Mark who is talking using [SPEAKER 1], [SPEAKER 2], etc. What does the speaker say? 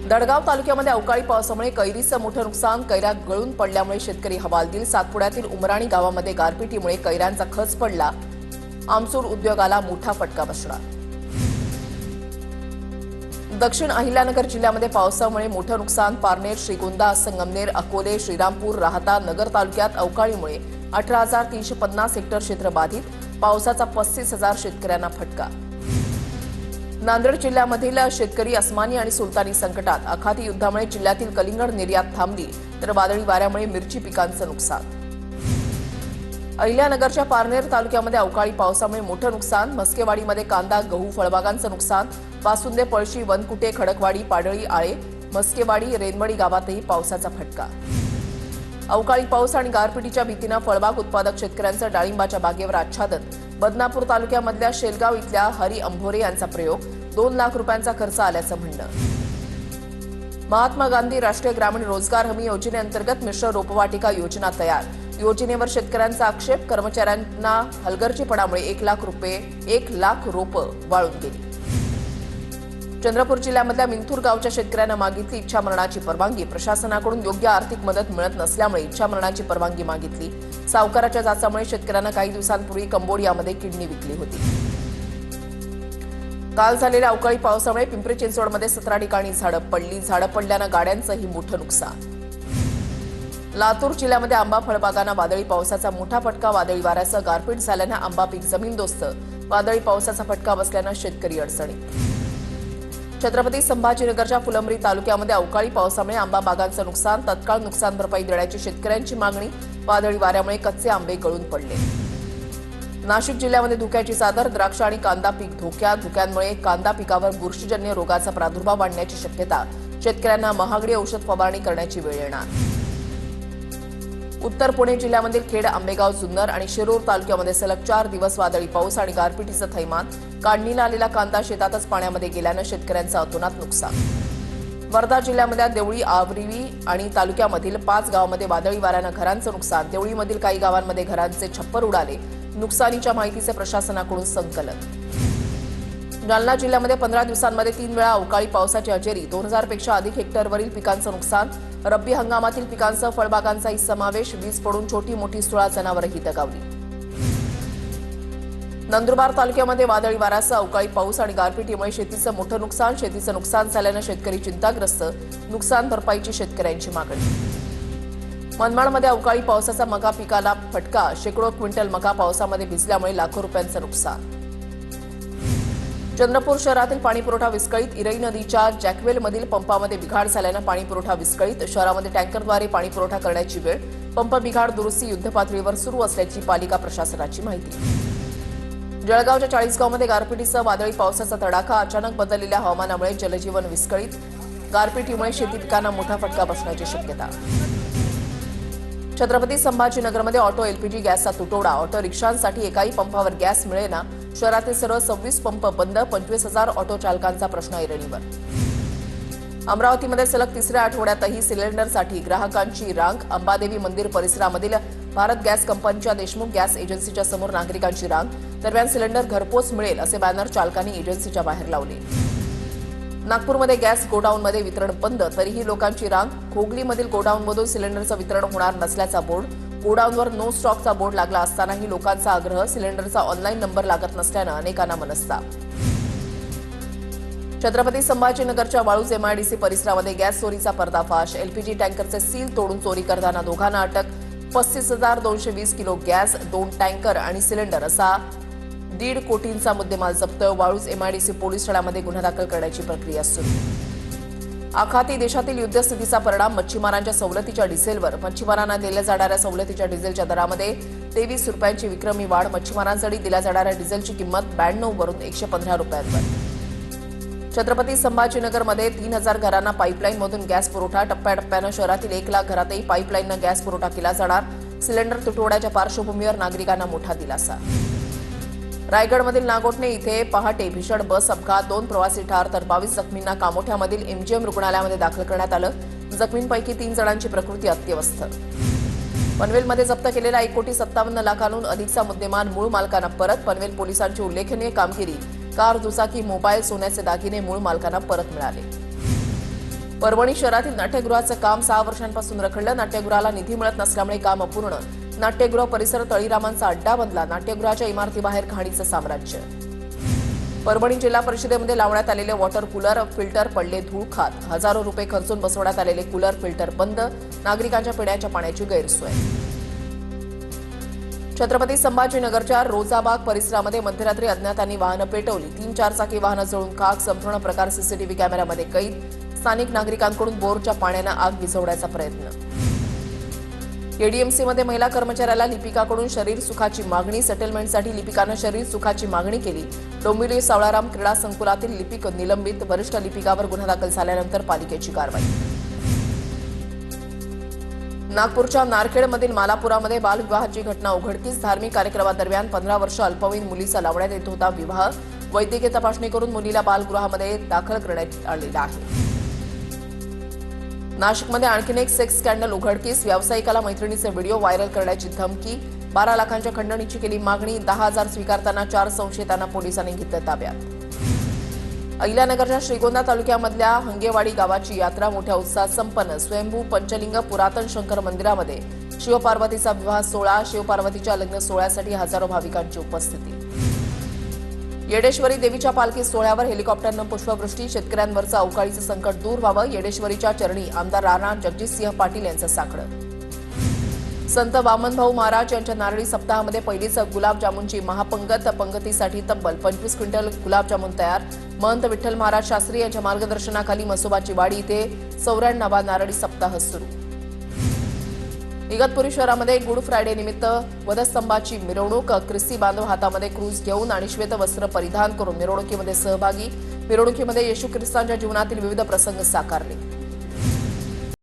[SPEAKER 1] दडगाव तालुक्यामध्ये अवकाळी पावसामुळे कैरीचं मोठं नुकसान, कैऱ्या गळून पडल्यामुळे शेतकरी हवालदिल। सातपुड्यातील उमराणी गावामध्ये गारपिटीमुळे कैऱ्यांचा खच पडला, आमसूल उद्योगाला मोठा फटका बसला। दक्षिण अहिल्यानगर जिल्ह्यामध्ये पावसामुळे मोठं नुकसान, पारनेर, श्रीगोंदा, संगमनेर, अकोले, श्रीरामपूर, राहता, नगर तालुक्यात अवकाळीमुळे 18,350 हेक्टर क्षेत्र बाधित, पावसाचा 35,000 शेतकऱ्यांना फटका। नांदेड जिल्ह्यामधील शेतकरी अस्मानी आणि सुलतानी संकटात, आखाती युद्धामुळे जिल्ह्यातील कलिंगड निर्यात थांबली, तर वादळी वाऱ्यामुळे मिरची पिकांचं नुकसान। अहिल्यानगरच्या पारनेर तालुक्यामध्ये अवकाळी पावसामुळे मोठं नुकसान, मस्केवाडीमध्ये कांदा, गहू, फळबागांचं नुकसान, पासुंदे, पळशी, वनकुटे, खडकवाडी, पाडळी, आळे, मस्केवाडी, रेनवडी गावातही पावसाचा फटका। अवकाळी पाऊस आणि गारपिटीच्या भीतीनं फळबाग उत्पादक शेतकऱ्यांचं डाळिंबाच्या बागेवर आच्छादन। बदनापूर तालुक्यामधल्या शेलगाव इथल्या हरी अंभोरे यांचा प्रयोग, 2 लाख रुपयांचा खर्च आल्याचं म्हणणं। महात्मा गांधी राष्ट्रीय ग्रामीण रोजगार हमी योजनेअंतर्गत मिश्र रोपवाटिका योजना तयार, योजनेवर शेतकऱ्यांचा आक्षेप, कर्मचाऱ्यांना हलगर्जीपणामुळे 1 लाख रोपं वाळून गेली। चंद्रपूर जिल्ह्यामधल्या मिंथूर गावच्या शेतकऱ्यांना मागितली इच्छामरणाची परवानगी, प्रशासनाकडून योग्य आर्थिक मदत मिळत नसल्यामुळे इच्छामरणाची परवानगी मागितली। सावकाराच्या जाचामुळे शेतकऱ्यांना काही दिवसांपूर्वी कंबोडियामध्ये किडनी विकली होती। काल झालेल्या अवकाळी पावसामुळे पिंपरी चिंचवडमध्ये 17 ठिकाणी झाडं पडल्यानं गाड्यांचंही मोठं नुकसान। लातूर जिल्ह्यामध्ये आंबा फळबागांना वादळी पावसाचा मोठा फटका, वादळी वाऱ्यासह गारपीट झाल्यानं आंबा पीक जमीनदोस्त, वादळी पावसाचा फटका बसल्यानं शेतकरी अडचणीत। छत्रपती संभाजीनगरच्या फुलंब्री तालुक्यामध्ये अवकाळी पावसामुळे आंबा बागांचं नुकसान, तत्काळ नुकसान भरपाई देण्याची शेतकऱ्यांची मागणी, वादळी वाऱ्यामुळे कच्चे आंबे गळून पडले। नाशिक जिल्ह्यामध्ये धुक्याची चादर, द्राक्ष आणि कांदा पीक धोक्यात, धुक्यांमुळे कांदा पिकावर बुरशीजन्य रोगाचा प्रादुर्भाव वाढण्याची शक्यता, शेतकऱ्यांना महागडी औषध फवारणी करण्याची वेळ येणार। उत्तर पुणे जिल्ह्यामधील खेड, आंबेगाव, जुन्नर आणि शिरूर तालुक्यामध्ये सलग 4 दिवस वादळी पाऊस आणि गारपिटीचं थैमान, काढणीला आलेला कांदा शेतातच पाण्यामध्ये गेल्यानं शेतकऱ्यांचं अतोनात नुकसान। वर्धा जिल्ह्यामध्ये देवळी, आवरिवी आणि तालुक्यामधील 5 गावांमध्ये वादळी वाऱ्यानं घरांचं नुकसान, देवळीमधील काही गावांमध्ये घरांचे छप्पर उडाले, नुकसानीच्या माहितीचे प्रशासनाकडून संकलन। जालना जिल्ह्यामध्ये 15 दिवसांमध्ये 3 वेळा अवकाळी पावसाची हजेरी, 2000 पेक्षा अधिक हेक्टरवरील पिकांचं नुकसान, रब्बी हंगामातील पिकांसह फळबागांचाही समावेश, वीज पडून छोटी मोठी 16 जनावरही दगावली। नंदुरबार तालुक्यामध्ये वादळी वाऱ्यासह अवकाळी पाऊस आणि गारपिटीमुळे शेतीचं मोठं नुकसान, शेतीचं नुकसान झाल्यानं शेतकरी चिंताग्रस्त, नुकसान भरपाईची शेतकऱ्यांची मागणी। मनमाडमध्ये अवकाळी पावसाचा मका पिकाला फटका, शेकडो क्विंटल मका पावसामध्ये भिजल्यामुळे लाखो रुपयांचं नुकसान। चंद्रपूर शहरातील पाणीपुरवठा विस्कळीत, इरई नदीच्या जॅकवेलमधील पंपामध्ये बिघाड झाल्यानं पाणीपुरवठा विस्कळीत, शहरामध्ये टँकरद्वारे पाणीपुरवठा करण्याची वेळ, पंप बिघाड दुरुस्ती युद्धपातळीवर सुरू असल्याची पालिका प्रशासनाची माहिती। जळगावच्या 40गावमध्ये गारपिटीसह वादळी पावसाचा तडाखा, अचानक बदललेल्या हवामानामुळे जनजीवन विस्कळीत, गारपिटीमुळे शेती पिकांना मोठा फटका बसण्याची शक्यता। छत्रपती संभाजीनगरमध्ये ऑटो एलपीजी गॅसचा तुटवडा, ऑटो रिक्षांसाठी एकाही पंपावर गॅस मिळेना, शहरातील सर्व 26 पंप बंद, 25,000 ऑटो चालकांचा प्रश्न ऐरणीवर। अमरावतीमध्ये सलग 3ऱ्या आठवड्यातही सिलेंडरसाठी ग्राहकांची रांग, अंबादेवी मंदिर परिसरामधील भारत गॅस कंपनीच्या देशमुख गॅस एजन्सीच्या समोर नागरिकांची रांग, दरम्यान सिलेंडर घरपोच मिळेल असे बॅनर चालकांनी एजन्सीच्या बाहेर लावले। नागपूरमध्ये गॅस गोडाऊनमध्ये वितरण बंद, तरीही लोकांची रांग, खोगलीमधील गोडाऊनमधून सिलेंडरचं वितरण होणार नसल्याचा बोर्ड, गोडाऊनवर नो स्टॉकचा बोर्ड लागला असतानाही लोकांचा आग्रह, सिलेंडरचा ऑनलाईन नंबर लागत नसल्यानं अनेकांना मनस्ताप। छत्रपती संभाजीनगरच्या वाळूज एमआयडीसी परिसरामध्ये गॅस चोरीचा पर्दाफाश, एलपीजी टँकरचे सील तोडून चोरी करताना दोघांना अटक, 35,220 किलो गॅस, 2 टँकर आणि सिलेंडर असा 1.5 कोटींचा मुद्देमाल जप्त, वाळूज एमआयडीसी पोलीस ठाण्यामध्ये गुन्हा दाखल करण्याची प्रक्रिया सुरू। आखाती देशातील युद्धस्थितीचा परिणाम, मच्छीमारांच्या सवलतीच्या डिझेलवर, मच्छीमारांना दिल्या जाणाऱ्या सवलतीच्या डिझेलच्या दरामध्ये 23 रुपयांची विक्रमी वाढ, मच्छीमारांसाठी दिल्या जाणाऱ्या डिझेलची किंमत 92 वरून 115 रुपयांवर। छत्रपती संभाजीनगरमध्ये 3000 घरांना पाईपलाईनमधून गॅस पुरवठा, टप्प्याटप्प्यानं शहरातील 1 लाख घरातही पाईपलाईननं गॅस पुरवठा केला जाणार, सिलेंडर तुटवड्याच्या पार्श्वभूमीवर नागरिकांना मोठा दिलासा। रायगडमधील नागोठणे इथे पहाटे भीषण बस अपघात, 2 प्रवासी ठार तर 22 जखमींना कामोठ्यामधील एमजीएम रुग्णालयामध्ये दाखल करण्यात आलं, जखमींपैकी 3 जणांची प्रकृती अत्यवस्थ। पनवेलमध्ये जप्त केलेला 1,57,00,000हून अधिकचा मुद्देमाल मूळ मालकांना परत, पनवेल पोलिसांची उल्लेखनीय कामगिरी, कार, दुचाकी, मोबाईल, सोन्याचे दागिने मूळ मालकांना परत मिळाले। परभणी शहरातील नाट्यगृहाचं काम 6 वर्षांपासून रखडलं. नाट्यगृहाला निधी मिळत नसल्यामुळे काम अपूर्ण. नाट्यगृह परिसर तळीरामांचा अड्डा बनला. नाट्यगृहाच्या इमारतीबाहेर घाणीचं साम्राज्य. परभणी जिल्हा परिषदेमध्ये लावण्यात आलेले वॉटर कूलर फिल्टर पडले धूळ खात. हजारो रुपये खर्चून बसवण्यात आलेले कूलर फिल्टर बंद. नागरिकांच्या पिण्याच्या पाण्याची गैरसोय. छत्रपती संभाजीनगरच्या रोजाबाग परिसरामध्ये मध्यरात्री अज्ञातांनी वाहनं पेटवली. 3-4 चाकी वाहनं जळून खाक. संपूर्ण प्रकार सीसीटीव्ही कॅमेऱ्यामध्ये कैद. स्थानिक नागरिकांकडून बोरच्या पाण्यानं आग विझवण्याचा प्रयत्न. एडीएमसीमध्ये महिला कर्मचाऱ्याला लिपिकाकडून शरीर सुखाची मागणी. सेटलमेंटसाठी लिपिकानं शरीर सुखाची मागणी केली. डोंबिवली सावळाराम क्रीडा संकुलातील लिपिक निलंबित. वरिष्ठ लिपिकावर गुन्हा दाखल झाल्यानंतर पालिकेची कारवाई. नागपूरच्या नारखेडमधील मालापुरामध्ये बालविवाहाची घटना उघडकीस. धार्मिक कार्यक्रमादरम्यान 15 वर्ष अल्पवयीन मुलीचा लावण्यात येत होता विवाह. वैद्यकीय तपासणी करून मुलीला बालगृहामध्ये दाखल करण्यात आलेला आहे. नाशिकमध्ये आणखीन एक सेक्स स्कॅन्डल उघडकीस. व्यावसायिकाला मैत्रिणीचे व्हिडिओ व्हायरल करण्याची धमकी. 12 लाखांच्या खंडणीची केली मागणी. 10,000 स्वीकारताना 4 संशयितांना पोलिसांनी घेतलं ताब्यात. अहिल्यानगरच्या श्रीगोंदा तालुक्यामधल्या हंगेवाडी गावाची यात्रा मोठ्या उत्साहात संपन्न. स्वयंभू पंचलिंग पुरातन शंकर मंदिरामध्ये शिवपार्वतीचा विवाह सोहळा. शिवपार्वतीच्या लग्न सोहळ्यासाठी हजारो भाविकांची उपस्थिती. येडेश्वरी देवीच्या पालखी सोहळ्यावर हेलिकॉप्टरनं पुष्पवृष्टी. शेतकऱ्यांवरचं अवकाळीचं संकट दूर व्हावं. येडेश्वरीच्या चरणी आमदार राणा जगजितसिंह पाटील यांचं साकडं. संत वामनभाऊ महाराज यांच्या नारळी सप्ताहामध्ये पहिलीच गुलाबजामुनची महापंगत. पंगतीसाठी तब्बल 25 क्विंटल गुलाबजामुन तयार. महंत विठ्ठल महाराज शास्त्री यांच्या मार्गदर्शनाखाली मसोबाची वाडी इथे 94वा नारळी सप्ताह सुरू. इगतपुरी शहरामध्ये गुड फ्रायडे निमित्त वधस्तंभाची मिरवणूक. ख्रिस्ती बांधव हातामध्ये क्रूज घेऊन आणि श्वेत वस्त्र परिधान करून मिरवणुकीमध्ये सहभागी. मिरवणुकीमध्ये येशू ख्रिस्तांच्या जीवनातील विविध प्रसंग साकारले.